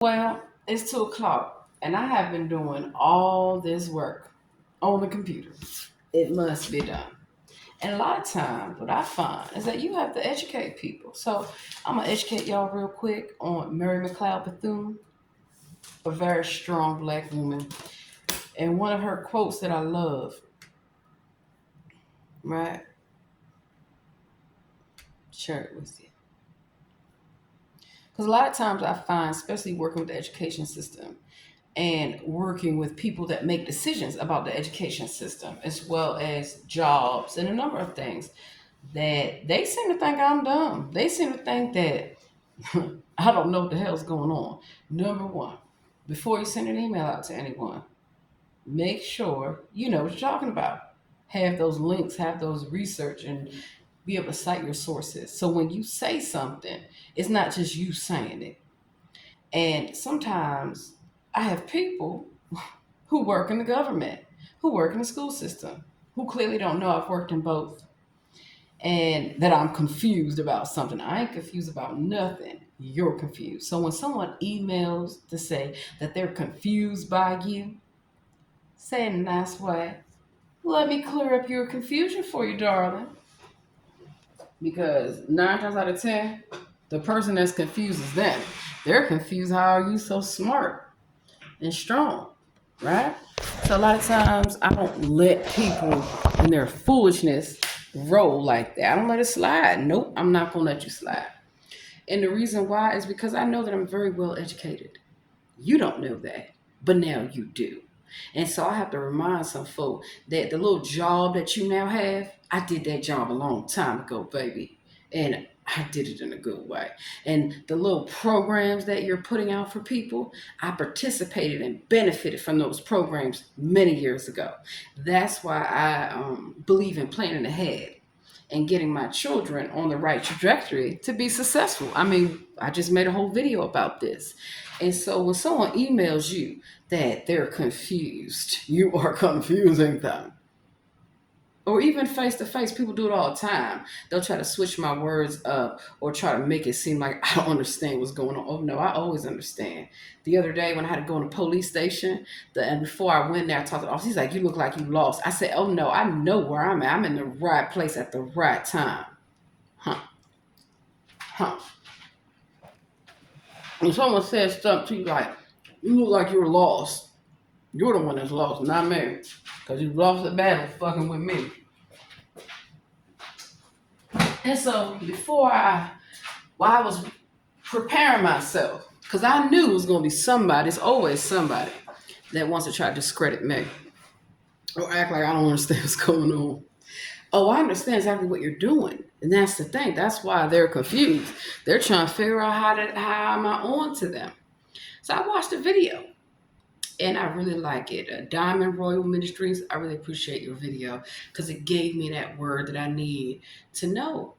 Well, it's 2 o'clock, and I have been doing all this work on the computer. It must be done. And a lot of times, what I find is that you have to educate people. So I'm gonna educate y'all real quick on Mary McLeod Bethune, a very strong black woman, and one of her quotes that I love. Right, share it with you. Because a lot of times I find, especially working with the education system, and working with people that make decisions about the education system as well as jobs and a number of things that they seem to think I'm dumb. They seem to think that I don't know what the hell's going on. Number one, before you send an email out to anyone, make sure you know what you're talking about. Have those links, have those research, and be able to cite your sources. So when you say something, it's not just you saying it. And sometimes I have people who work in the government, who work in the school system, who clearly don't know I've worked in both, and that I'm confused about something. I ain't confused about nothing. You're confused. So when someone emails to say that they're confused by you, say it in a nice way. Let me clear up your confusion for you, darling. Because 9 times out of 10, the person that's confused is them. They're confused. How are you so smart and strong? Right? So a lot of times I don't let people in their foolishness roll like that. I don't let it slide. Nope, I'm not gonna let you slide. And the reason why is because I know that I'm very well educated. You don't know that, but now you do. And so I have to remind some folk that the little job that you now have, I did that job a long time ago, baby. And I did it in a good way. And the little programs that you're putting out for people, I participated and benefited from those programs many years ago. That's why I believe in planning ahead and getting my children on the right trajectory to be successful. I mean, I just made a whole video about this. And so when someone emails you that they're confused, you are confusing them. Or even face to face, people do it all the time. They'll try to switch my words up or try to make it seem like I don't understand what's going on. Oh no, I always understand. The other day when I had to go in a police station, and before I went there, I talked to the officer. He's like, "You look like you lost." I said, "Oh no, I know where I'm at. I'm in the right place at the right time." Huh? Huh? When someone says something to you like, "You look like you're lost," you're the one that's lost, not me, because you lost the battle fucking with me. And so while I was preparing myself, because I knew it was going to be somebody, it's always somebody that wants to try to discredit me or act like I don't understand what's going on. Oh, I understand exactly what you're doing. And that's the thing. That's why they're confused. They're trying to figure out how am I on to them. So I watched the video and I really like it. Diamond Royal Ministries, I really appreciate your video because it gave me that word that I need to know,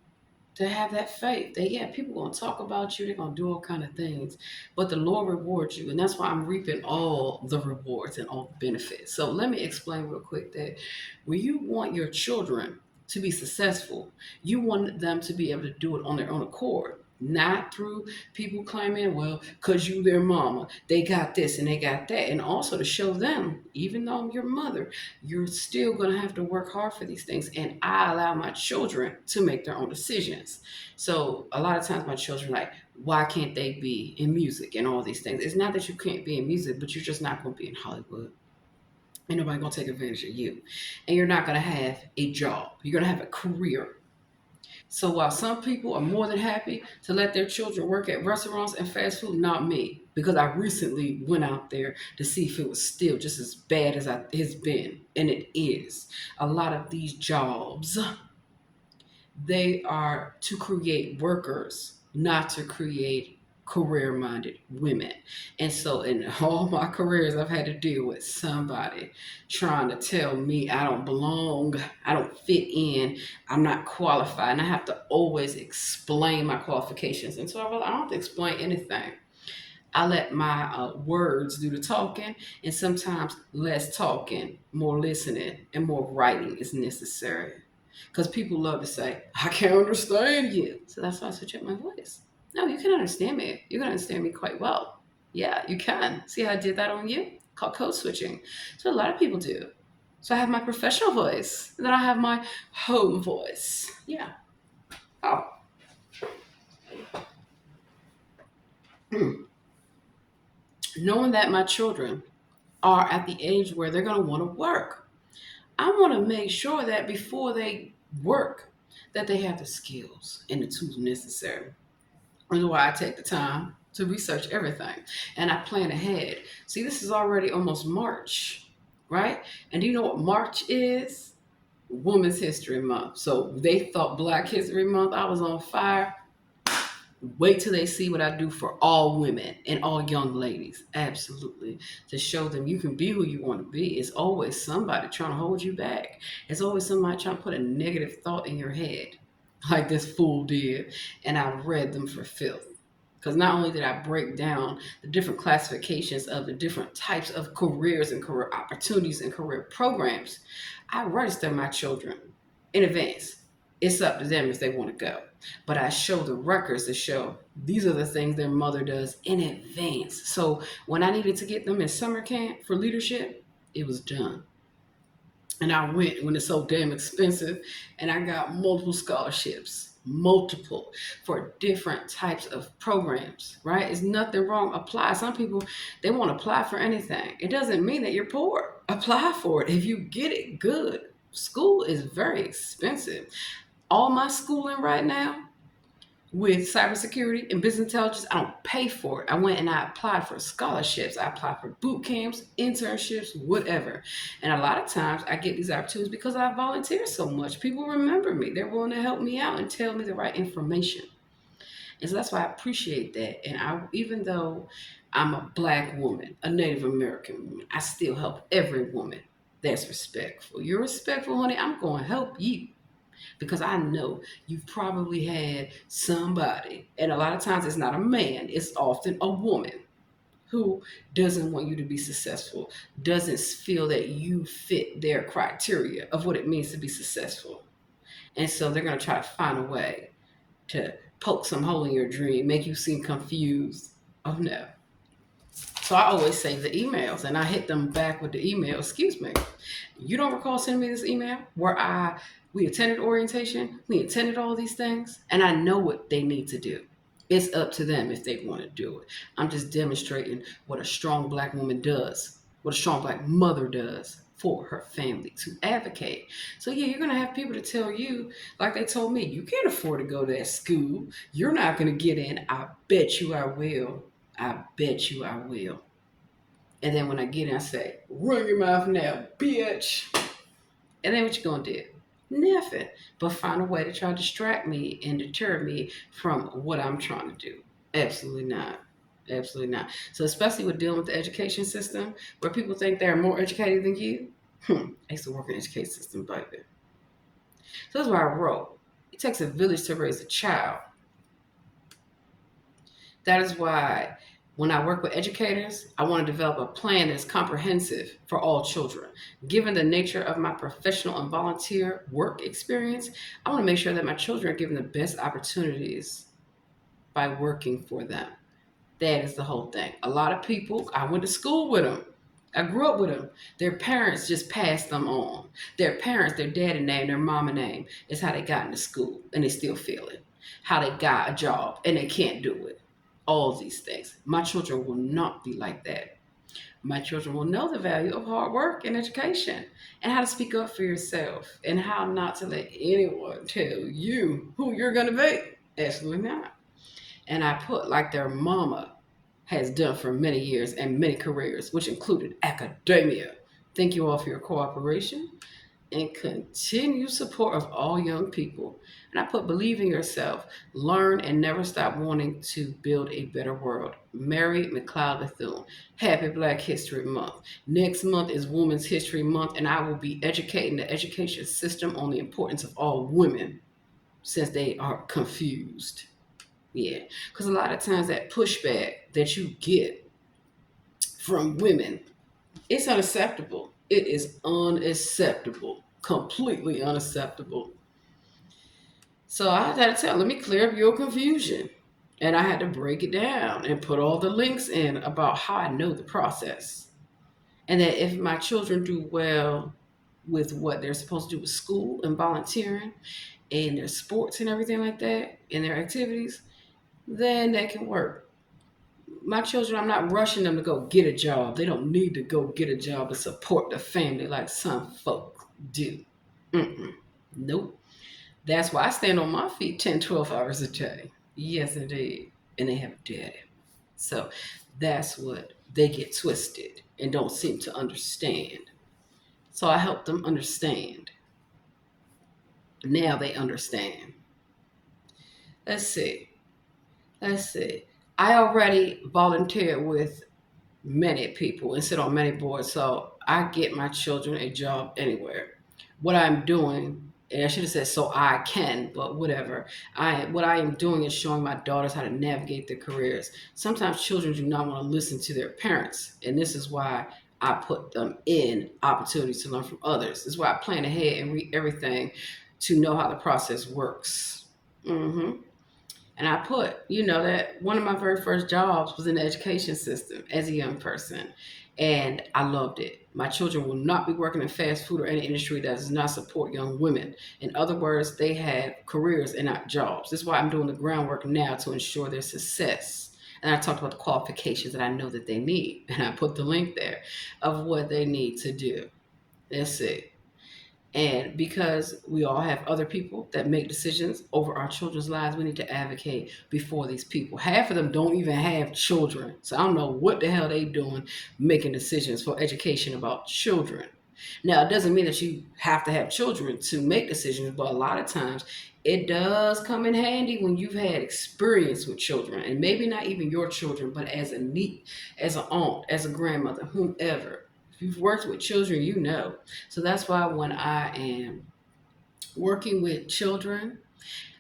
to have that faith that yeah, people gonna talk about you, they're gonna do all kind of things, but the Lord rewards you, and that's why I'm reaping all the rewards and all the benefits. So let me explain real quick that when you want your children to be successful, you want them to be able to do it on their own accord. Not through people claiming, well, because you their mama, they got this and they got that. And also to show them, even though I'm your mother, you're still going to have to work hard for these things. And I allow my children to make their own decisions. So a lot of times my children are like, why can't they be in music and all these things? It's not that you can't be in music, but you're just not going to be in Hollywood. Ain't nobody going to take advantage of you. And you're not going to have a job. You're going to have a career. So while some people are more than happy to let their children work at restaurants and fast food, not me. Because I recently went out there to see if it was still just as bad as it's been. And it is. A lot of these jobs, they are to create workers, not to create career minded women. And so in all my careers, I've had to deal with somebody trying to tell me I don't belong, I don't fit in, I'm not qualified. And I have to always explain my qualifications. And so I don't have to explain anything. I let my words do the talking, and sometimes less talking, more listening, and more writing is necessary. Because people love to say, I can't understand you. So that's why I switch up my voice. No, you can understand me. You can understand me quite well. Yeah, you can. See how I did that on you? Called code switching. So a lot of people do. So I have my professional voice, and then I have my home voice. Yeah. Oh. Knowing that my children are at the age where they're going to want to work, I want to make sure that before they work, that they have the skills and the tools necessary. That's why I take the time to research everything and I plan ahead. See, this is already almost March, right? And do you know what March is? Women's History Month. So they thought Black History Month, I was on fire. Wait till they see what I do for all women and all young ladies. Absolutely. To show them you can be who you want to be. It's always somebody trying to hold you back. It's always somebody trying to put a negative thought in your head, like this fool did. And I read them for filth. Because not only did I break down the different classifications of the different types of careers and career opportunities and career programs, I register my children in advance. It's up to them if they want to go. But I show the records to show these are the things their mother does in advance. So when I needed to get them in summer camp for leadership, it was done. And I went when it's so damn expensive, and I got multiple scholarships, multiple for different types of programs, right? It's nothing wrong. Apply. Some people, they want to apply for anything. It doesn't mean that you're poor. Apply for it. If you get it, good. School is very expensive. All my schooling right now with cybersecurity and business intelligence, I don't pay for it. I went and I applied for scholarships. I applied for boot camps, internships, whatever. And a lot of times I get these opportunities because I volunteer so much. People remember me. They're willing to help me out and tell me the right information. And so that's why I appreciate that. And even though I'm a Black woman, a Native American woman, I still help every woman that's respectful. You're respectful, honey, I'm going to help you because I know you've probably had somebody, and a lot of times it's not a man, it's often a woman who doesn't want you to be successful, doesn't feel that you fit their criteria of what it means to be successful. And so they're going to try to find a way to poke some hole in your dream, make you seem confused. Oh no. So I always save the emails and I hit them back with the email. Excuse me, you don't recall sending me this email where we attended orientation, we attended all these things, and I know what they need to do. It's up to them if they want to do it. I'm just demonstrating what a strong Black woman does, what a strong Black mother does for her family to advocate. So yeah, you're gonna have people to tell you, like they told me, you can't afford to go to that school. You're not gonna get in. I bet you I will. I bet you I will. And then when I get in, I say, run your mouth now, bitch. And then what you gonna do? Nothing. But find a way to try to distract me and deter me from what I'm trying to do. Absolutely not. Absolutely not. So especially with dealing with the education system, where people think they're more educated than you. I used to work in the education system, baby. So that's why I wrote. It takes a village to raise a child. That is why when I work with educators, I want to develop a plan that's comprehensive for all children. Given the nature of my professional and volunteer work experience, I want to make sure that my children are given the best opportunities by working for them. That is the whole thing. A lot of people, I went to school with them. I grew up with them. Their parents just passed them on. Their parents, their daddy name, their mama name is how they got into school and they still feel it. How they got a job and they can't do it. All these things. My children will not be like that. My children will know the value of hard work and education and how to speak up for yourself and how not to let anyone tell you who you're going to be. Absolutely not. And I put like their mama has done for many years and many careers, which included academia. Thank you all for your cooperation and continued support of all young people. And I put believe in yourself, learn, and never stop wanting to build a better world. Mary McLeod Bethune. Happy Black History Month. Next month is Women's History Month, and I will be educating the education system on the importance of all women since they are confused. Yeah, because a lot of times that pushback that you get from women, it's unacceptable. It is unacceptable. Completely unacceptable. So I gotta tell, let me clear up your confusion. And I had to break it down and put all the links in about how I know the process. And that if my children do well with what they're supposed to do with school and volunteering and their sports and everything like that and their activities, then that can work. My children, I'm not rushing them to go get a job. They don't need to go get a job to support the family like some folk do. Mm-mm. Nope. That's why I stand on my feet 10, 12 hours a day. Yes, indeed. And they have a daddy. So that's what they get twisted and don't seem to understand. So I help them understand. Now they understand. Let's see. Let's see. I already volunteered with many people and sit on many boards, so I get my children a job anywhere. What I'm doing, and I should have said so I can, but whatever. What I am doing is showing my daughters how to navigate their careers. Sometimes children do not want to listen to their parents, and this is why I put them in opportunities to learn from others. This is why I plan ahead and read everything to know how the process works. Hmm. And I put, that one of my very first jobs was in the education system as a young person. And I loved it. My children will not be working in fast food or any industry that does not support young women. In other words, they have careers and not jobs. This is why I'm doing the groundwork now to ensure their success. And I talked about the qualifications that I know that they need. And I put the link there of what they need to do. That's it. And because we all have other people that make decisions over our children's lives, we need to advocate before these people. Half of them don't even have children. So I don't know what the hell they doing making decisions for education about children. Now, it doesn't mean that you have to have children to make decisions, but a lot of times it does come in handy when you've had experience with children, and maybe not even your children, but as a niece, as an aunt, as a grandmother, whomever. If you've worked with children, you know. So that's why when I am working with children,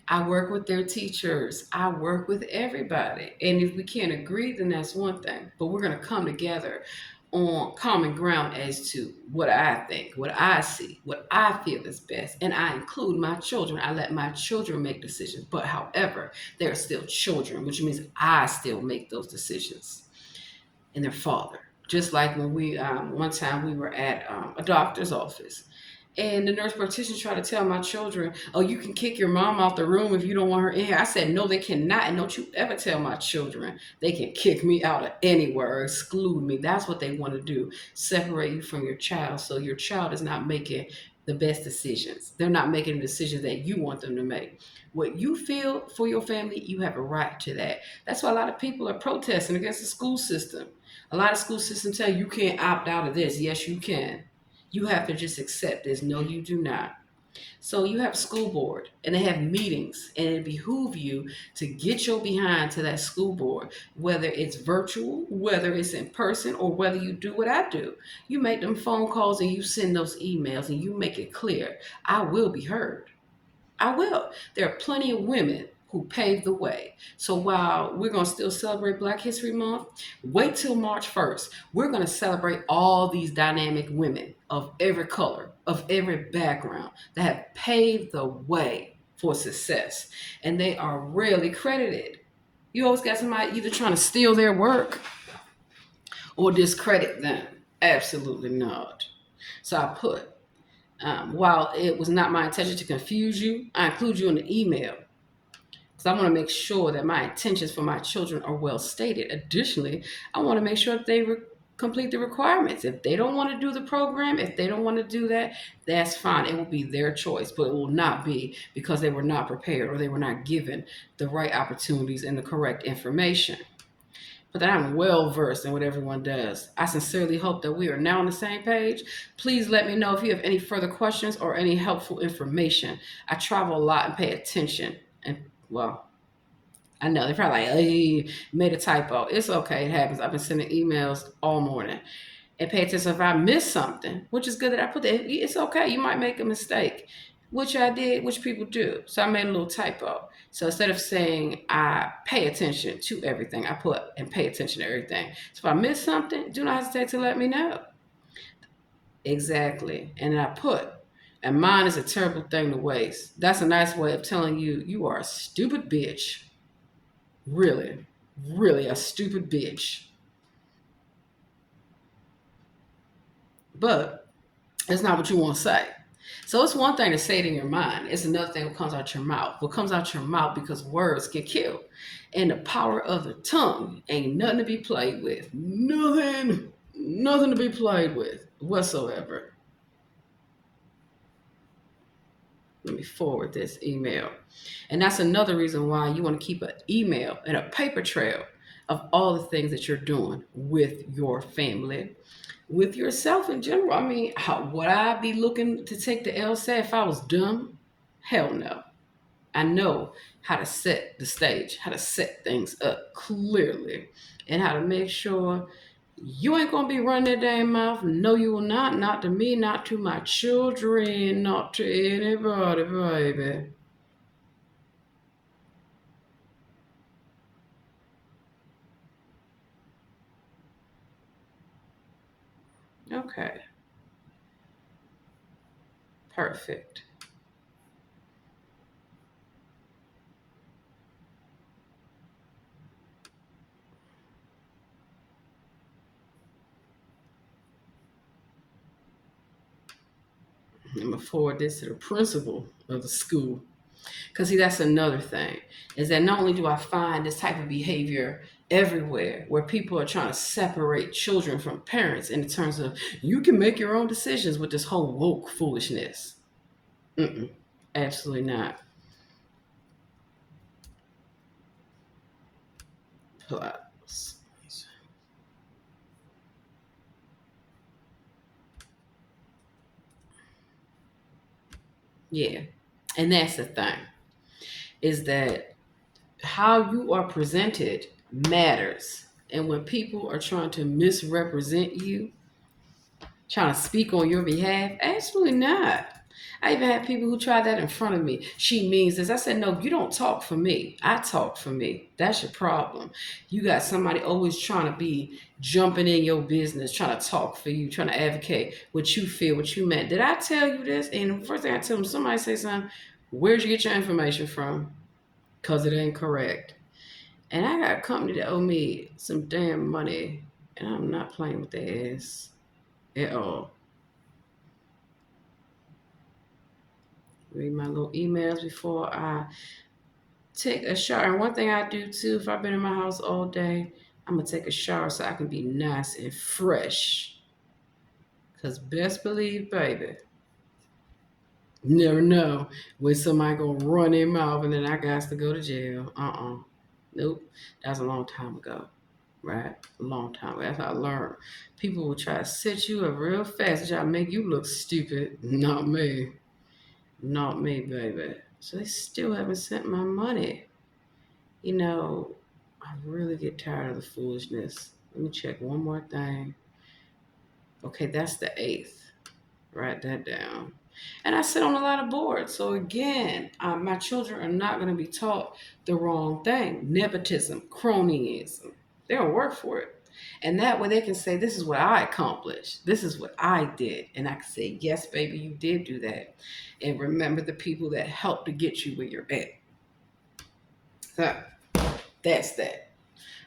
I work with their teachers. I work with everybody. And if we can't agree, then that's one thing. But we're going to come together on common ground as to what I think, what I see, what I feel is best. And I include my children. I let my children make decisions. But however, they're still children, which means I still make those decisions and their father. Just like when one time we were at a doctor's office, and the nurse practitioner tried to tell my children, "Oh, you can kick your mom out the room if you don't want her in here." I said, "No, they cannot, and don't you ever tell my children they can kick me out of anywhere or exclude me." That's what they want to do: separate you from your child, so your child is not making the best decisions. They're not making the decisions that you want them to make. What you feel for your family, you have a right to that. That's why a lot of people are protesting against the school system. A lot of school systems tell you can't opt out of this. Yes, you can. You have to just accept this. No, you do not. So you have a school board and they have meetings, and it behoove you to get your behind to that school board, whether it's virtual, whether it's in person, or whether you do what I do. You make them phone calls and you send those emails and you make it clear, I will be heard. I will. There are plenty of women who paved the way. So while we're going to still celebrate Black History Month, wait till March 1st. We're going to celebrate all these dynamic women of every color, of every background that have paved the way for success. And they are rarely credited. You always got somebody either trying to steal their work or discredit them. Absolutely not. So I put, while it was not my intention to confuse you, I include you in the email because I want to make sure that my intentions for my children are well stated. Additionally, I want to make sure that they complete the requirements. If they don't want to do the program, if they don't want to do that, that's fine. It will be their choice, but it will not be because they were not prepared or they were not given the right opportunities and the correct information. But that I'm well versed in what everyone does. I sincerely hope that we are now on the same page. Please let me know if you have any further questions or any helpful information. I travel a lot and pay attention. And well, I know they're probably like, "Hey, made a typo." It's okay, it happens. I've been sending emails all morning. And pay attention if I miss something, which is good that I put that. It's okay. You might make a mistake, which I did, which people do. So I made a little typo. So instead of saying I pay attention to everything, I put and pay attention to everything. So if I miss something, do not hesitate to let me know. Exactly. And I put, and mine is a terrible thing to waste. That's a nice way of telling you you are a stupid bitch. Really, really a stupid bitch. But it's not what you want to say. So it's one thing to say it in your mind. It's another thing what comes out your mouth. What comes out your mouth because words get killed. And the power of the tongue ain't nothing to be played with. Nothing. Nothing to be played with whatsoever. Let me forward this email. And that's another reason why you want to keep an email and a paper trail of all the things that you're doing with your family, with yourself in general. I mean, would I be looking to take the LSAT if I was dumb? Hell no. I know how to set the stage, how to set things up clearly, and how to make sure you ain't gonna be running that damn mouth. No, you will not. Not to me, not to my children, not to anybody, baby. Okay, perfect. I'm gonna forward this to the principal of the school. Because, see, that's another thing is that not only do I find this type of behavior everywhere where people are trying to separate children from parents in terms of you can make your own decisions with this whole woke foolishness. Mm-mm, absolutely not. Plus. Yeah. And that's the thing is that how you are presented matters. And when people are trying to misrepresent you, trying to speak on your behalf? Absolutely not. I even had people who tried that in front of me. She means this. I said, no, you don't talk for me. I talk for me. That's your problem. You got somebody always trying to be jumping in your business, trying to talk for you, trying to advocate what you feel, what you meant. Did I tell you this? And the first thing I tell them, somebody say something, where'd you get your information from? Because it ain't correct. And I got a company that owe me some damn money, and I'm not playing with their ass at all. Read my little emails before I take a shower. And one thing I do too, if I've been in my house all day, I'm gonna take a shower so I can be nice and fresh. Cause best believe, baby, you never know when somebody gonna run their mouth and then I got to go to jail. Nope. That's a long time ago. Right? A long time ago. That's how I learned. People will try to set you up real fast, try to make you look stupid. Not me. Not me, baby. So they still haven't sent my money. You know, I really get tired of the foolishness. Let me check one more thing. Okay, that's the 8th. Write that down. And I sit on a lot of boards. So again, my children are not going to be taught the wrong thing. Nepotism, cronyism. They don't work for it. And that way they can say, this is what I accomplished. This is what I did. And I can say, yes, baby, you did do that. And remember the people that helped to get you where you're at. So that's that.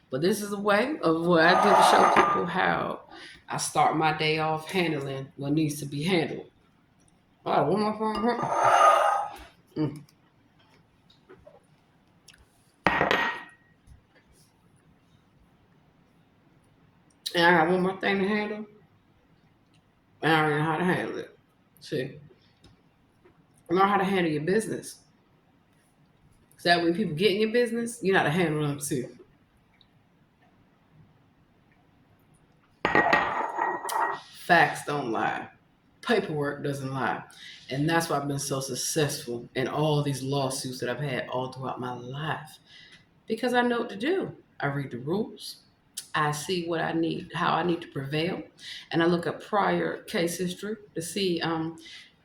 But this is a way of what I did to show people how I start my day off handling what needs to be handled. Oh, one more phone here. Mm. And I got one more thing to handle. And I already know how to handle it. See, learn how to handle your business. So that when people get in your business, you know how to handle them too. Facts don't lie. Paperwork doesn't lie. And that's why I've been so successful in all these lawsuits that I've had all throughout my life. Because I know what to do. I read the rules. I see what I need, how I need to prevail, and I look at prior case history to see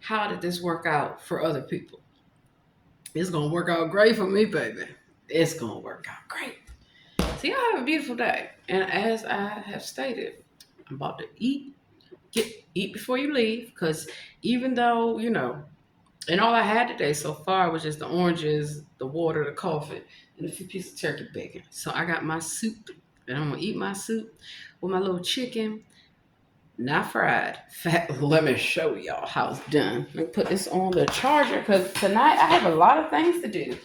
how did this work out for other people. It's gonna work out great for me, baby. It's gonna work out great. So y'all have a beautiful day, and as I have stated, I'm about to eat. Eat before you leave, because even though And all I had today so far was just the oranges, the water, the coffee, and a few pieces of turkey bacon. So I got my soup, and I'm gonna eat my soup with my little chicken, not fried. Fat. Let me show y'all how it's done. Let me put this on the charger because tonight I have a lot of things to do.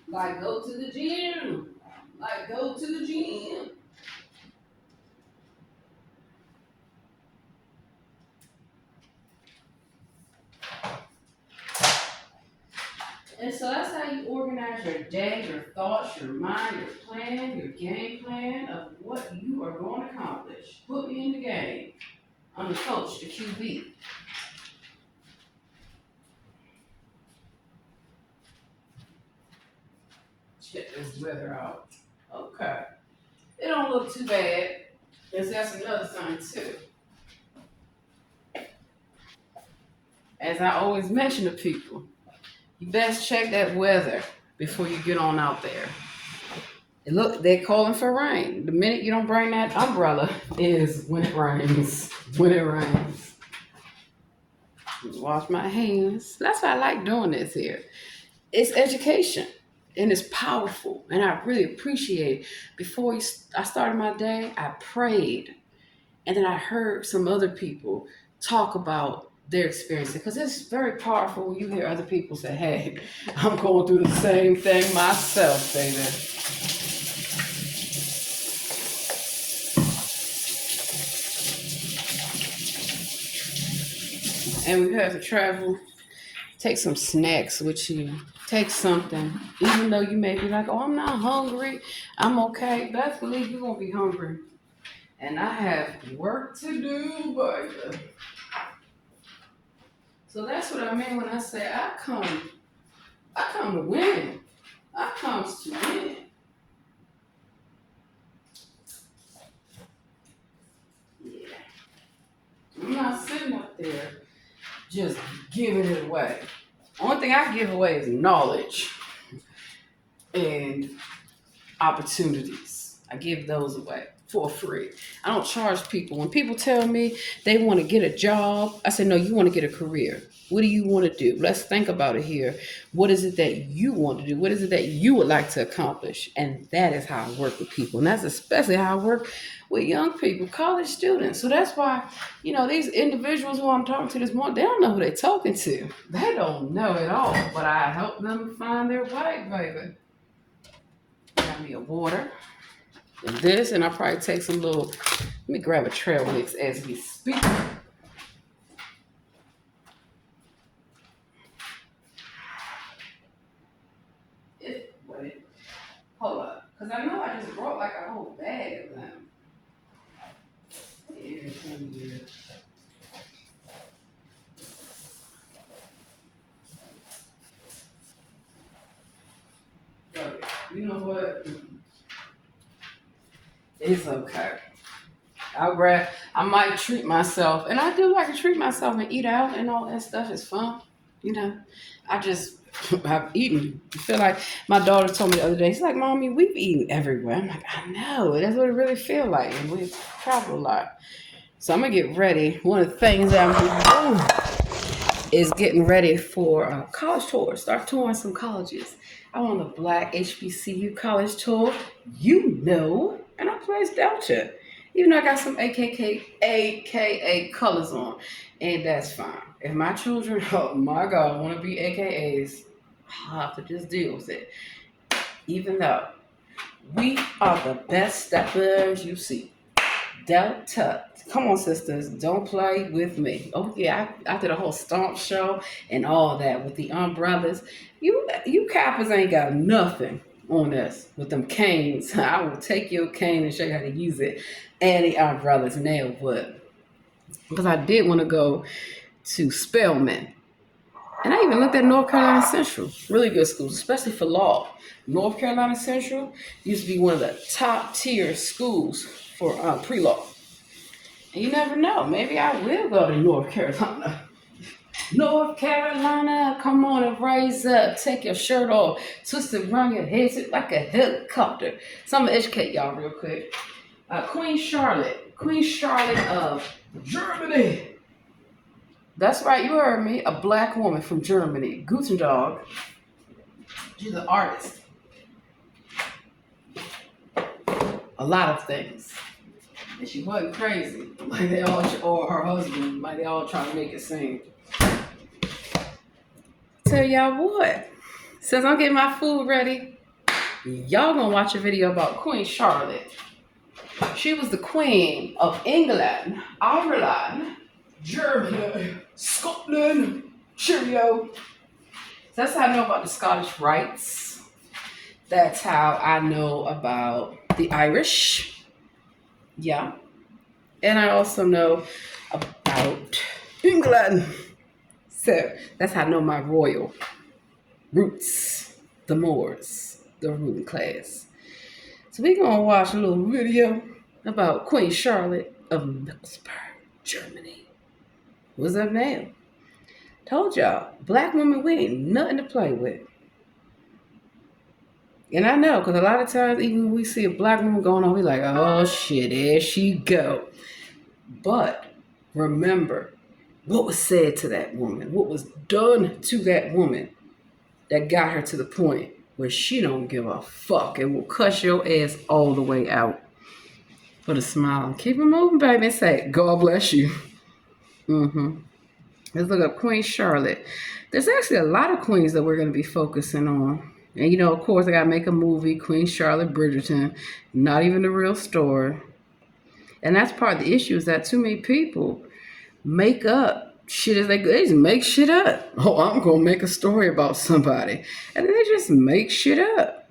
Like go to the gym. Like go to the gym. And so that's how you organize your day, your thoughts, your mind, your plan, your game plan of what you are going to accomplish. Put me in the game. I'm the coach, the QB. Check this weather out. Okay. It don't look too bad. And that's another thing too. As I always mention to people, you best check that weather before you get on out there. And look, they're calling for rain. The minute you don't bring that umbrella is when it rains. When it rains. Wash my hands. That's why I like doing this here. It's education and it's powerful. And I really appreciate it. Before I started my day, I prayed. And then I heard some other people talk about their experience because it's very powerful when you hear other people say, hey, I'm going through the same thing myself, baby. And we have to travel. Take some snacks with you. Take something. Even though you may be like, oh, I'm not hungry. I'm okay. Best believe you're going to be hungry. And I have work to do, baby. So that's what I mean when I say I come to win. I comes to win. Yeah. I'm not sitting up there just giving it away. Only thing I give away is knowledge and opportunities. I give those away for free. I don't charge people. When people tell me they want to get a job, I say, no, you want to get a career. What do you want to do? Let's think about it here. What is it that you want to do? What is it that you would like to accomplish? And that is how I work with people. And that's especially how I work with young people, college students. So that's why, these individuals who I'm talking to this morning, they don't know who they're talking to. They don't know at all. But I help them find their way, baby. Got me a water. And this, and I'll probably take some little, let me grab a trail mix as we speak. Wait, hold up. Because I know I just brought like a whole bag of them. Here. Okay. You know what? It's okay. I might treat myself, and I do like to treat myself and eat out and all that stuff is fun. I've eaten. I feel like my daughter told me the other day, she's like, Mommy, we've eaten everywhere. I'm like, I know. That's what it really feels like. And we travel a lot. So I'm going to get ready. One of the things that I'm doing is getting ready for a college tour. Start touring some colleges. I want a Black HBCU college tour. And I place Delta. Even though I got some AKA colors on. And that's fine. If my children, oh my God, want to be AKAs, I'll have to just deal with it. Even though we are the best steppers you see. Delta. Come on, sisters. Don't play with me. Oh, yeah. I did a whole stomp show and all that with the umbrellas. You Kappas ain't got nothing on us with them canes. I will take your cane and show you how to use it. And the umbrellas, nail wood. Because I did want to go to Spelman. And I even looked at North Carolina Central. Really good schools, especially for law. North Carolina Central used to be one of the top tier schools for pre-law. And you never know. Maybe I will go to North Carolina. North Carolina, come on and raise up. Take your shirt off. Twist it around your head like a helicopter. So I'm going to educate y'all real quick. Queen Charlotte Queen Charlotte of Germany. That's right, you heard me. A black woman from Germany. Guten Tag. She's an artist. A lot of things. And she wasn't crazy. Like they all, or her husband, like they all trying to make it seem. Tell y'all what. Since I'm getting my food ready, y'all gonna watch a video about Queen Charlotte. She was the queen of England, Ireland, Germany, Scotland. Cheerio. That's how I know about the Scottish rites. That's how I know about the Irish. Yeah. And I also know about England. So that's how I know my royal roots, the Moors, the ruling class. So we're going to watch a little video about Queen Charlotte of Mecklenburg, Germany. What's up now? Told y'all, black women, we ain't nothing to play with. And I know, because a lot of times, even when we see a black woman going on, we like, oh shit, there she go. But remember what was said to that woman, what was done to that woman that got her to the point where she don't give a fuck and will cuss your ass all the way out. Put a smile. Keep it moving, baby, and say, God bless you. Let's look up Queen Charlotte. There's actually a lot of queens that we're going to be focusing on. And, you know, of course, I got to make a movie, Queen Charlotte Bridgerton. Not even the real story. And that's part of the issue is that too many people make up shit as they go. They just make shit up. Oh, I'm going to make a story about somebody. And they just make shit up.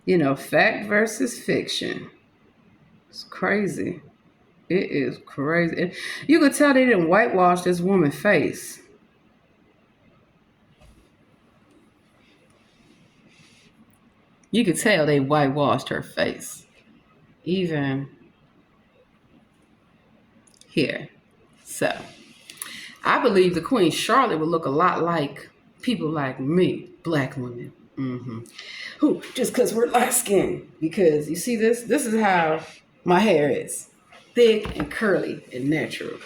You know, fact versus fiction. It's crazy. It is crazy. You could tell they didn't whitewash this woman's face. You could tell they whitewashed her face. Even here. So, I believe the Queen Charlotte would look a lot like people like me, black women. Who, just because we're light skinned. Because you see this? This is how my hair is. Thick and curly and natural.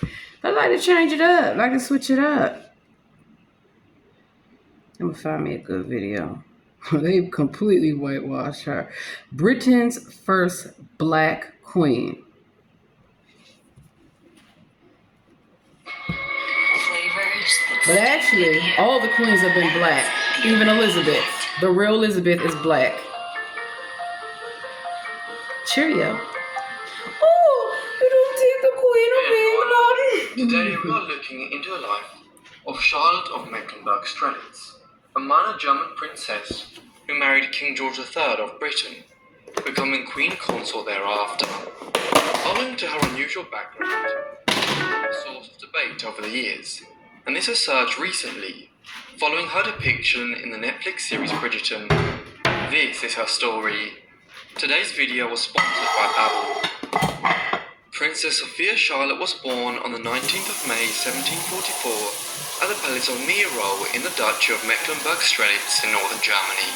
I like to change it up. I like to switch it up. I'm going to find me a good video. They completely whitewashed her. Britain's first black queen. But actually, all the queens have been black. Even Elizabeth. The real Elizabeth is black. Cheerio. Today we are looking into the life of Charlotte of Mecklenburg-Strelitz, a minor German princess who married King George III of Britain, becoming queen consort thereafter. Owing to her unusual background, a source of debate over the years, and this has surged recently, following her depiction in the Netflix series Bridgerton. This is her story. Today's video was sponsored by Babbel. Princess Sophia Charlotte was born on the 19th of May 1744 at the Palace of Miro in the Duchy of Mecklenburg-Strelitz in northern Germany.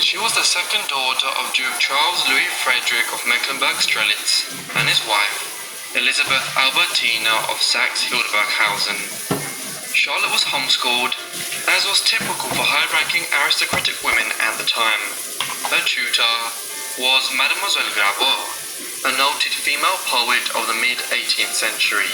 She was the second daughter of Duke Charles Louis Frederick of Mecklenburg-Strelitz and his wife, Elizabeth Albertina of Saxe-Hildburghausen. Charlotte was homeschooled, as was typical for high-ranking aristocratic women at the time. Her tutor was Mademoiselle Gravot, a noted female poet of the mid-18th century.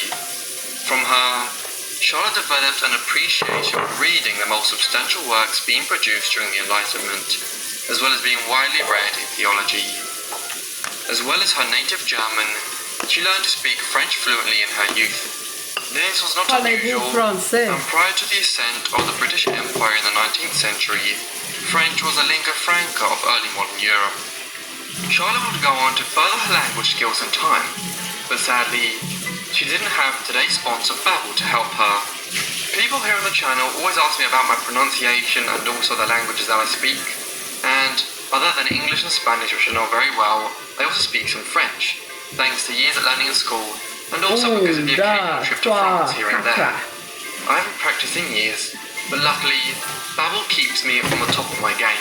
From her, Charlotte developed an appreciation for reading the most substantial works being produced during the Enlightenment, as well as being widely read in theology. As well as her native German, she learned to speak French fluently in her youth. This was not unusual, and prior to the ascent of the British Empire in the 19th century, French was a lingua franca of early modern Europe. Charlotte would go on to further her language skills in time, but sadly, she didn't have today's sponsor Babbel to help her. People here on the channel always ask me about my pronunciation and also the languages that I speak, and other than English and Spanish, which I know very well, I also speak some French, thanks to years at learning in school, and also because of the occasional trip to France here and there. I haven't practiced in years, but luckily, Babbel keeps me on the top of my game.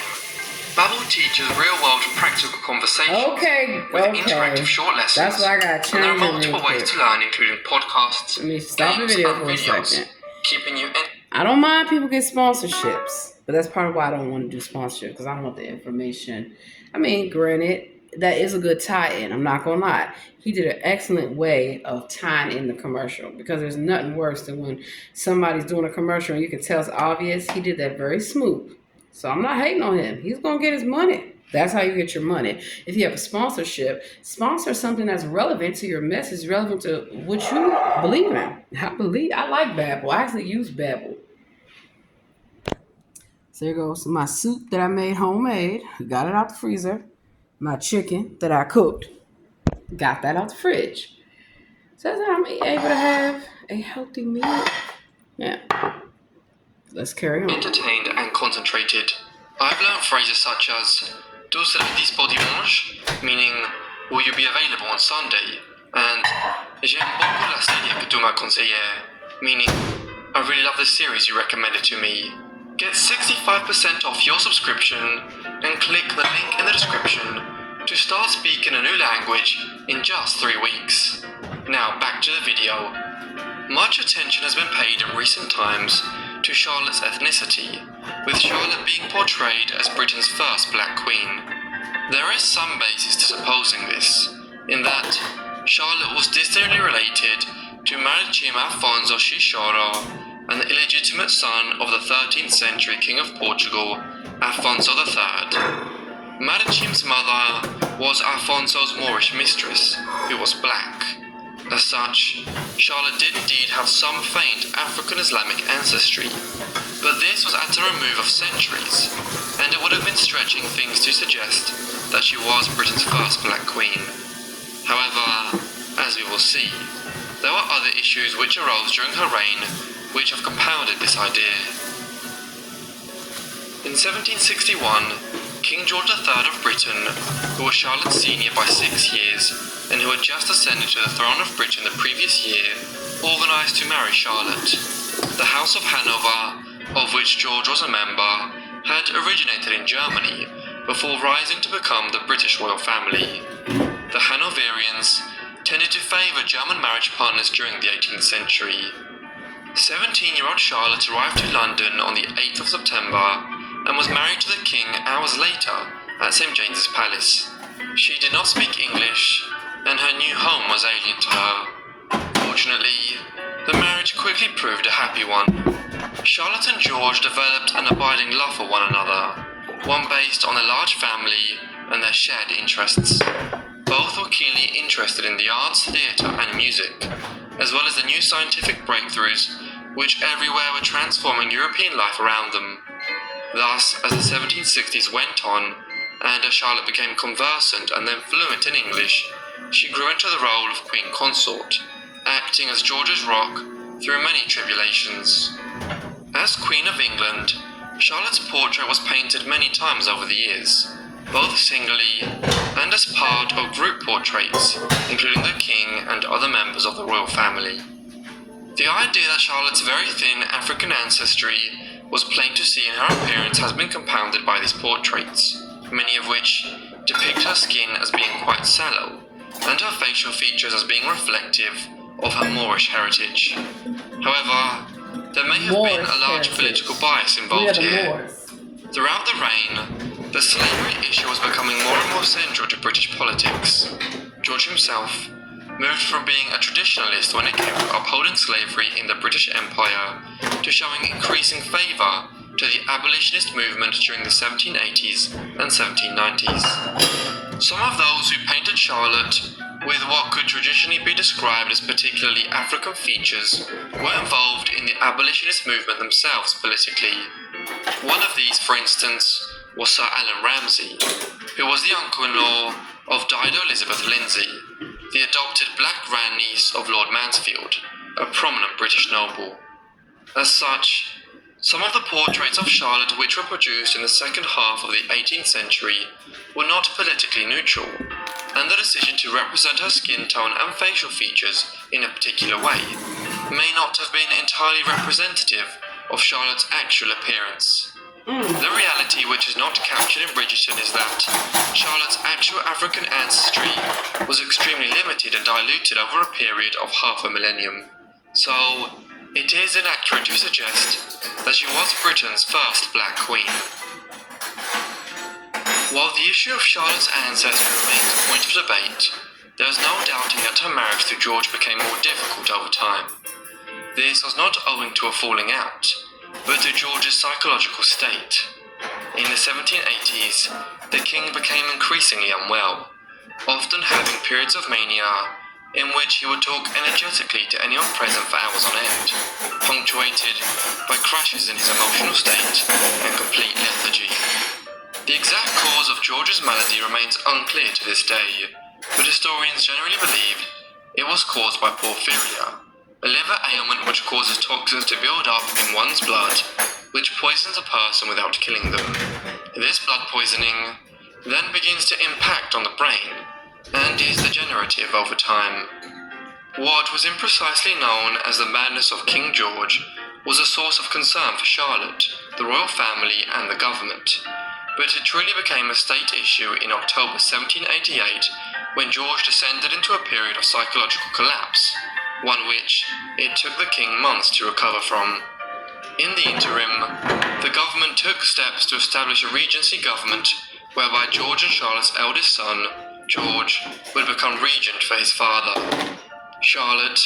Babbel teaches real-world practice practical conversations Okay, with okay. interactive short lessons. That's why I gotta And there are change it multiple real ways quick. to learn, including podcasts, Let me stop the games, video and for a videos, second. keeping you I don't mind people get sponsorships, but that's part of why I don't want to do sponsorship because I don't want the information. I mean, granted, that is a good tie-in. I'm not gonna lie. He did an excellent way of tying in the commercial because there's nothing worse than when somebody's doing a commercial and you can tell it's obvious. He did that very smooth. So I'm not hating on him. He's gonna get his money. That's how you get your money. If you have a sponsorship, sponsor something that's relevant to your message, relevant to what you believe in. I like Babbel. I actually use Babbel. So there goes my soup that I made homemade. Got it out the freezer. My chicken that I cooked. Got that out the fridge. So that's how I'm able to have a healthy meal. Yeah. Let's carry on. entertained and concentrated. I've learned phrases such as "Tu seras disponible dimanche," meaning "Will you be available on Sunday?" and "J'aime beaucoup la série que tu m'as conseillée," meaning "I really love the series you recommended to me." Get 65% off your subscription and click the link in the description to start speaking a new language in just 3 weeks. Now back to the video. Much attention has been paid in recent times to Charlotte's ethnicity, with Charlotte being portrayed as Britain's first black queen. There is some basis to supposing this, in that Charlotte was distantly related to Marichim Afonso Xixoro, an illegitimate son of the 13th century King of Portugal, Afonso III. Marichim's mother was Afonso's Moorish mistress, who was black. As such, Charlotte did indeed have some faint African-Islamic ancestry, but this was at a remove of centuries, and it would have been stretching things to suggest that she was Britain's first black queen. However, as we will see, there were other issues which arose during her reign which have compounded this idea. In 1761, King George III of Britain, who was Charlotte's senior by 6 years, and who had just ascended to the throne of Britain the previous year, organised to marry Charlotte. The House of Hanover, of which George was a member, had originated in Germany before rising to become the British royal family. The Hanoverians tended to favour German marriage partners during the 18th century. 17-year-old Charlotte arrived to London on the 8th of September and was married to the king hours later at St James's Palace. She did not speak English, and her new home was alien to her. Fortunately, the marriage quickly proved a happy one. Charlotte and George developed an abiding love for one another, one based on a large family and their shared interests. Both were keenly interested in the arts, theatre and music, as well as the new scientific breakthroughs which everywhere were transforming European life around them. Thus, as the 1760s went on, and as Charlotte became conversant and then fluent in English, she grew into the role of Queen Consort, acting as George's rock through many tribulations. As Queen of England, Charlotte's portrait was painted many times over the years, both singly and as part of group portraits, including the King and other members of the royal family. The idea that Charlotte's very thin African ancestry was plain to see in her appearance has been compounded by these portraits, many of which depict her skin as being quite sallow, and her facial features as being reflective of her Moorish heritage. However, there may have been a large political bias involved here. Throughout the reign, the slavery issue was becoming more and more central to British politics. George himself moved from being a traditionalist when it came to upholding slavery in the British Empire to showing increasing favour to the abolitionist movement during the 1780s and 1790s. Some of those who painted Charlotte with what could traditionally be described as particularly African features were involved in the abolitionist movement themselves politically. One of these, for instance, was Sir Allan Ramsay, who was the uncle-in-law of Dido Elizabeth Lindsay, the adopted black grandniece of Lord Mansfield, a prominent British noble. As such, some of the portraits of Charlotte which were produced in the second half of the 18th century were not politically neutral, and the decision to represent her skin tone and facial features in a particular way may not have been entirely representative of Charlotte's actual appearance. The reality which is not captured in Bridgerton is that Charlotte's actual African ancestry was extremely limited and diluted over a period of half a millennium. So, it is inaccurate to suggest that she was Britain's first black queen. While the issue of Charlotte's ancestry remains a point of debate, there is no doubting that her marriage to George became more difficult over time. This was not owing to a falling out, but to George's psychological state. In the 1780s, the king became increasingly unwell, often having periods of mania in which he would talk energetically to anyone present for hours on end, punctuated by crashes in his emotional state and complete lethargy. The exact cause of George's malady remains unclear to this day, but historians generally believe it was caused by porphyria, a liver ailment which causes toxins to build up in one's blood, which poisons a person without killing them. This blood poisoning then begins to impact on the brain, and is degenerative over time. What was imprecisely known as the madness of King George was a source of concern for Charlotte, the royal family, and the government. But it truly became a state issue in October 1788 when George descended into a period of psychological collapse, one which it took the king months to recover from. In the interim, the government took steps to establish a regency government whereby George and Charlotte's eldest son, George, would become regent for his father. Charlotte,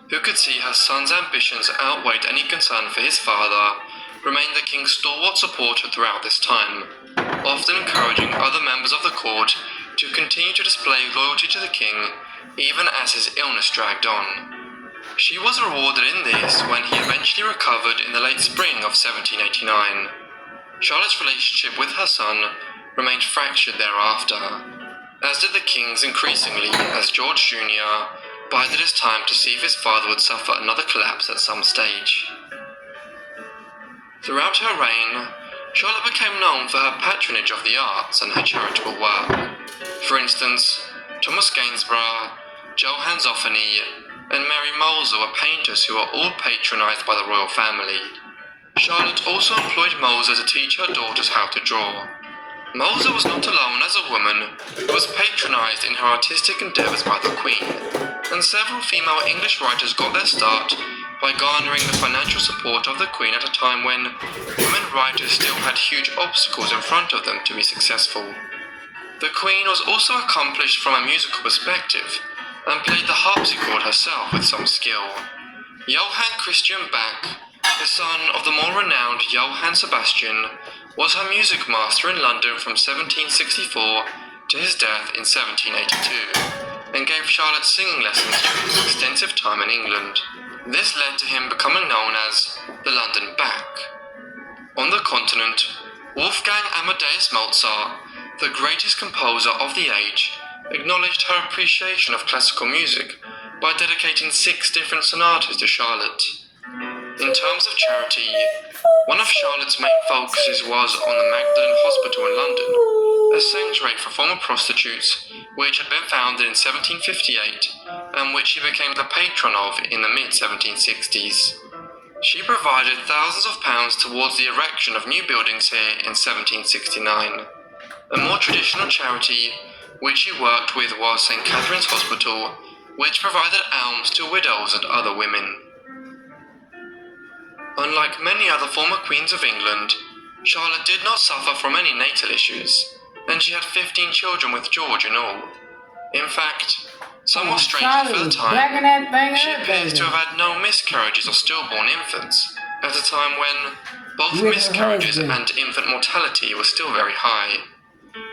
who could see her son's ambitions outweighed any concern for his father, remained the king's stalwart supporter throughout this time, often encouraging other members of the court to continue to display loyalty to the king even as his illness dragged on. She was rewarded in this when he eventually recovered in the late spring of 1789. Charlotte's relationship with her son remained fractured thereafter, as did the king's increasingly, as George Jr. bided his time to see if his father would suffer another collapse at some stage. Throughout her reign, Charlotte became known for her patronage of the arts and her charitable work. For instance, Thomas Gainsborough, Johann Zoffany, and Mary Moser were painters who were all patronized by the royal family. Charlotte also employed Moser to teach her daughters how to draw. Moser was not alone as a woman who was patronized in her artistic endeavors by the Queen, and several female English writers got their start by garnering the financial support of the Queen at a time when women writers still had huge obstacles in front of them to be successful. The Queen was also accomplished from a musical perspective, and played the harpsichord herself with some skill. Johann Christian Bach, the son of the more renowned Johann Sebastian, was her music master in London from 1764 to his death in 1782, and gave Charlotte singing lessons during his extensive time in England. This led to him becoming known as the London Bach. On the continent, Wolfgang Amadeus Mozart, the greatest composer of the age, acknowledged her appreciation of classical music by dedicating 6 different sonatas to Charlotte. In terms of charity, one of Charlotte's main focuses was on the Magdalen Hospital in London, a sanctuary for former prostitutes which had been founded in 1758 and which she became the patron of in the mid-1760s. She provided thousands of pounds towards the erection of new buildings here in 1769. A more traditional charity which she worked with was St. Catherine's Hospital, which provided alms to widows and other women. Unlike many other former queens of England, Charlotte did not suffer from any natal issues, and she had 15 children with George in all. In fact, somewhat strange for the time, she appears to have had no miscarriages or stillborn infants, at a time when both miscarriages and infant mortality were still very high.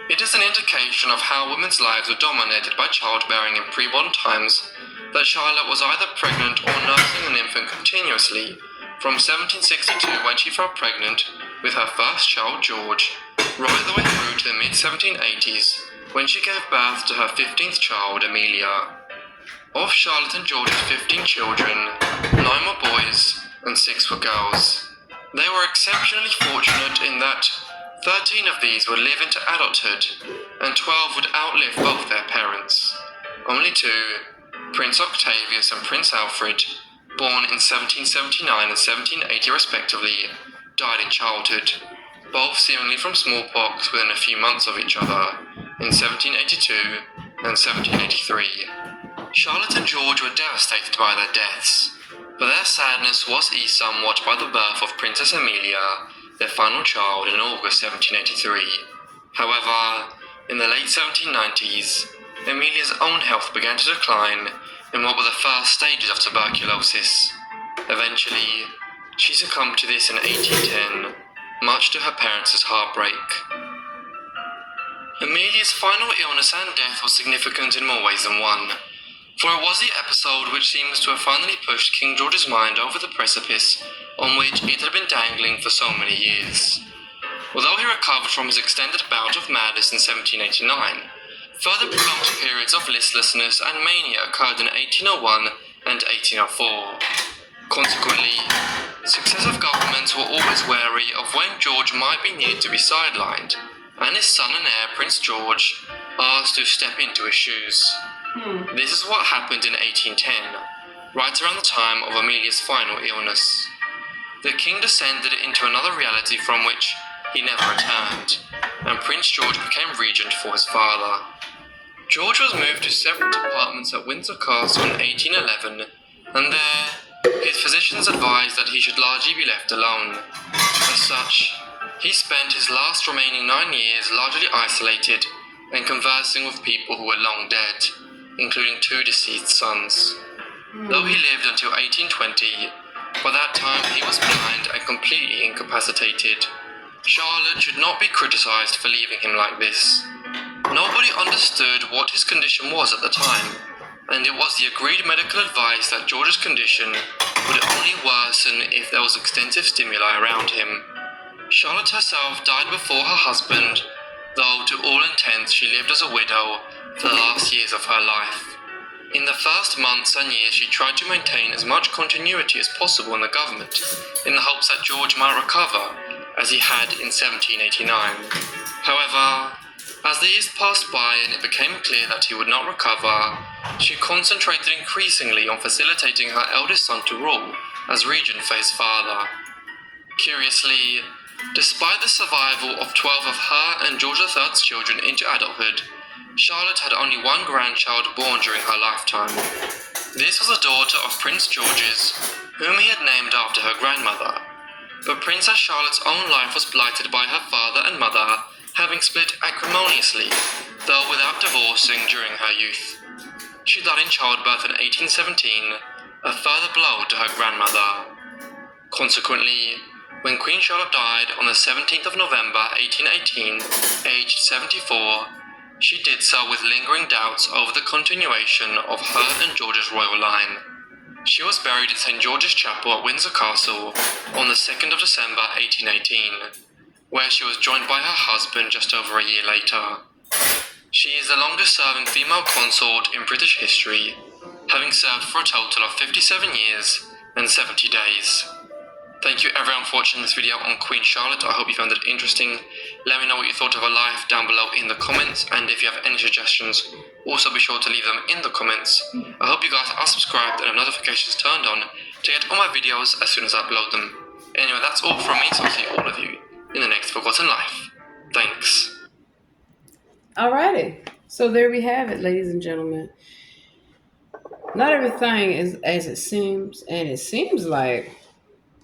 It is an indication of how women's lives were dominated by childbearing in pre-modern times that Charlotte was either pregnant or nursing an infant continuously from 1762 when she fell pregnant with her first child George, right the way through to the mid-1780s when she gave birth to her 15th child Amelia. Of Charlotte and George's 15 children, 9 were boys and 6 were girls. They were exceptionally fortunate in that 13 of these would live into adulthood, and 12 would outlive both their parents. Only 2, Prince Octavius and Prince Alfred, born in 1779 and 1780 respectively, died in childhood, both seemingly from smallpox within a few months of each other, in 1782 and 1783. Charlotte and George were devastated by their deaths, but their sadness was eased somewhat by the birth of Princess Amelia, their final child, in August 1783. However, in the late 1790s, Amelia's own health began to decline in what were the first stages of tuberculosis. Eventually, she succumbed to this in 1810, much to her parents' heartbreak. Amelia's final illness and death was significant in more ways than one, for it was the episode which seems to have finally pushed King George's mind over the precipice on which it had been dangling for so many years. Although he recovered from his extended bout of madness in 1789, further prolonged periods of listlessness and mania occurred in 1801 and 1804. Consequently, successive governments were always wary of when George might be needed to be sidelined, and his son and heir, Prince George, asked to step into his shoes. This is what happened in 1810, right around the time of Amelia's final illness. The king descended into another reality from which he never returned, and Prince George became regent for his father. George was moved to separate apartments at Windsor Castle in 1811, and there, his physicians advised that he should largely be left alone. As such, he spent his last remaining 9 years largely isolated and conversing with people who were long dead, including 2 deceased sons. Though he lived until 1820, by that time he was blind and completely incapacitated. Charlotte should not be criticised for leaving him like this. Nobody understood what his condition was at the time, and it was the agreed medical advice that George's condition would only worsen if there was extensive stimuli around him. Charlotte herself died before her husband, though to all intents she lived as a widow for the last years of her life. In the first months and years she tried to maintain as much continuity as possible in the government, in the hopes that George might recover, as he had in 1789. However, as the years passed by and it became clear that he would not recover, she concentrated increasingly on facilitating her eldest son to rule as regent for his father. Curiously, despite the survival of 12 of her and George III's children into adulthood, Charlotte had only 1 grandchild born during her lifetime. This was a daughter of Prince George's, whom he had named after her grandmother. But Princess Charlotte's own life was blighted by her father and mother having split acrimoniously, though without divorcing during her youth. She died in childbirth in 1817, a further blow to her grandmother. Consequently, when Queen Charlotte died on the 17th of November 1818, aged 74, she did so with lingering doubts over the continuation of her and George's royal line. She was buried in St. George's Chapel at Windsor Castle on the 2nd of December 1818, where she was joined by her husband just over a year later. She is the longest-serving female consort in British history, having served for a total of 57 years and 70 days. Thank you everyone for watching this video on Queen Charlotte. I hope you found it interesting. Let me know what you thought of her life down below in the comments, and if you have any suggestions, also be sure to leave them in the comments. I hope you guys are subscribed and have notifications turned on to get all my videos as soon as I upload them. Anyway, that's all from me, so I'll see all of you in the next Forgotten Life. Thanks. Alrighty, so there we have it, ladies and gentlemen. Not everything is as it seems, and it seems like,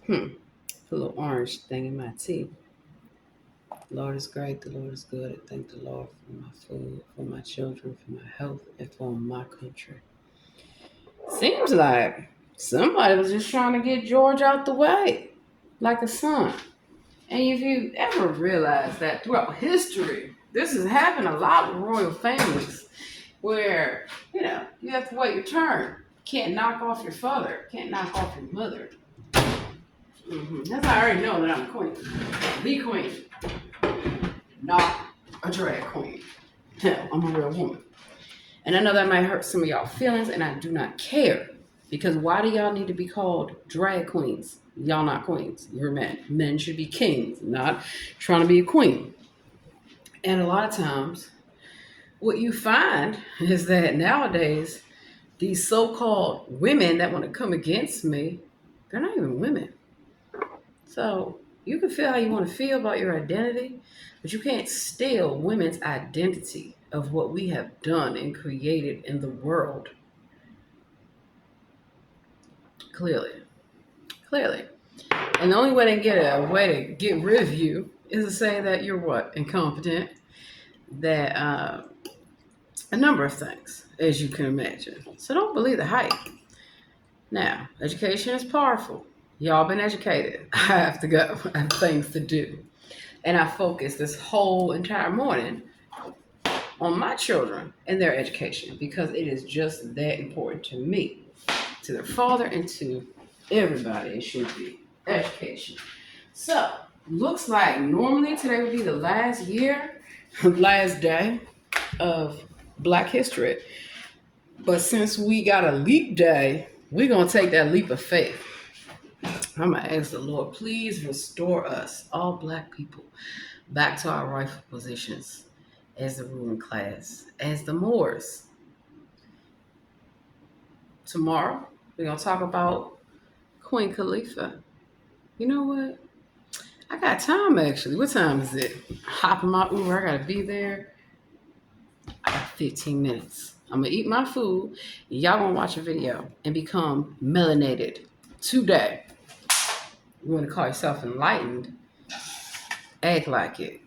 put a little orange thing in my tea. The Lord is great, the Lord is good. I thank the Lord for my food, for my children, for my health, and for my country. Seems like somebody was just trying to get George out the way, like a son. And if you ever realize that throughout history, this has happened a lot with royal families, where, you have to wait your turn. Can't knock off your father, can't knock off your mother. That's how I already know that I'm a queen. The queen. Not a drag queen. Hell, I'm a real woman. And I know that might hurt some of y'all feelings, and I do not care. Because why do y'all need to be called drag queens? Y'all not queens. You're men. Men should be kings, not trying to be a queen. And a lot of times, what you find is that nowadays, these so-called women that want to come against me, they're not even women. So you can feel how you want to feel about your identity, but you can't steal women's identity. of what we have done and created in the world. Clearly. Clearly. And the only way to get a way to get rid of you is to say that you're what? Incompetent. That a number of things, as you can imagine. So don't believe the hype. Now, education is powerful. Y'all been educated. I have to go. I have things to do. And I focused this whole entire morning on my children and their education because it is just that important to me, to their father, and to everybody. It should be education. So, looks like normally today would be the last day of Black History. But since we got a leap day, we're going to take that leap of faith. I'm going to ask the Lord, please restore us, all Black people, back to our rightful positions as the ruling class, as the Moors. Tomorrow, we're going to talk about Queen Khalifa. You know what? I got time, actually. What time is it? Hop in my Uber. I got to be there. I got 15 minutes. I'm going to eat my food. Y'all going to watch a video and become melanated today. You want to call yourself enlightened? Act like it.